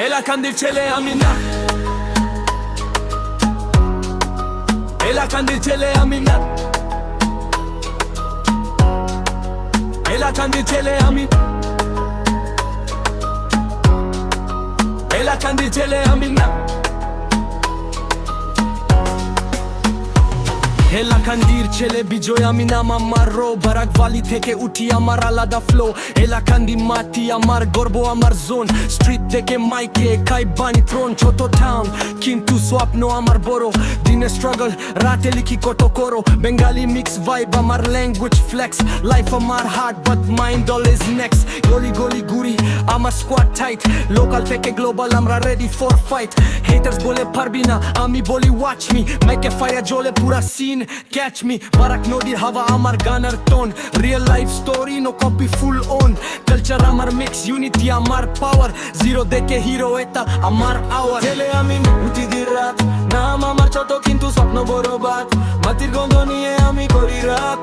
এলাকান্দির ছেলে আমি না, এলাকান্দির ছেলে আমি না, এলাকান্দির ছেলে আমি, এলাকান্দির ছেলে আমি না। এলাকান্দির ছেলে বিজয় আমি নাম আমার রো, বারাক ভ্যালি থেকে উঠি আমার আলাদা ফ্লো। এলাকান্দি মাটি আমার গর্ব, আমার জোন, স্ট্রিট থেকে মাইকে খাই বানি থ্রোন। ছোট টাউন কিন্তু স্বপ্ন আমার বড়, দিনে স্ট্রাগল রাতে লিখি কত করো। বেঙ্গালি মিক্স ভাইব আমার ল্যাঙ্গুয়েজ ফ্লেক্স, লাইফ আমার hard but mind always next. গলি গলি ঘুরি আমার স্কোয়াড টাইট, লোকাল থেকে গ্লোবাল আমরা রেডি ফর ফাইট। হেটার্স বলে পারবি না, আমি বলি ওয়াচ মি, মাইকে ফায়ার জ্বলে পুরা সিন ক্যাচ মি। বারাক নদীর হাওয়া আমার গানের tone, real life story no copy full own. Culture আমার মিক্স, ইউনিটি আমার পাওয়ার, জিরো দেখে হিরো এটা আমার আওয়ার। ছেলে আমি উঠি দিন রাত, নাম আমার ছোট কিন্তু স্বপ্ন বড় বাত। মাটির গন্ধ নিয়ে আমি করি রাত,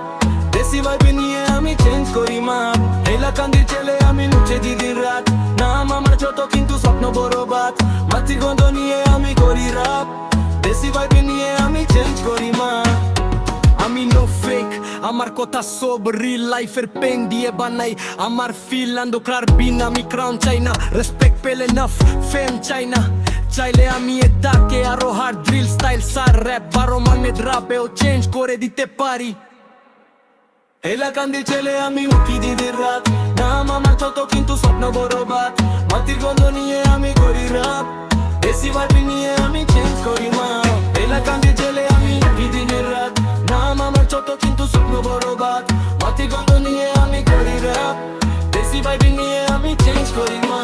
দেশি ভাইবে নিয়ে আমি চেঞ্জ করি মাপ। এলাকান্দির ছেলে আমি উঠে দিন রাত, নাম আমার ছোট কিন্তু স্বপ্ন বড় বাত। মাটির গন্ধ নিয়ে আমি করি রাত, দেশি ভাইবে নিয়ে আমি চেঞ্জ করি মাপ। আমি নো ফেক, আমার কথা সব রিল লাইফের পেন দিয়ে বানাই। আমার ফিল অন্ধকার বিন, আমি ক্রাউন চাই না, রেসপেক্ট পেলে নাফ ফেম চাই না। চাইলে আমি এটাকে আরো হার্ড ড্রিল স্টাইল সার র্যাপ 12 মানে ড্রাপেও চেঞ্জ করে দিতে পারি। এলাকান্দির ছেলে আমি উঠি দিনের রাত, নাম আমার ছোট কিন্তু স্বপ্ন বড় বাত। মাটির গন্ধ নিয়ে আমি করি রাপ, দেশি ভাবি নিয়ে আমি চেঞ্জ করি মা। এলাকান্দির ছেলে আমি উঠি দিনের রাত, নাম আমার ছোট কিন্তু স্বপ্ন বড় বাত। মাটির গন্ধ নিয়ে আমি করি রাপ, দেশি ভাবি নিয়ে আমি চেঞ্জ করি মা।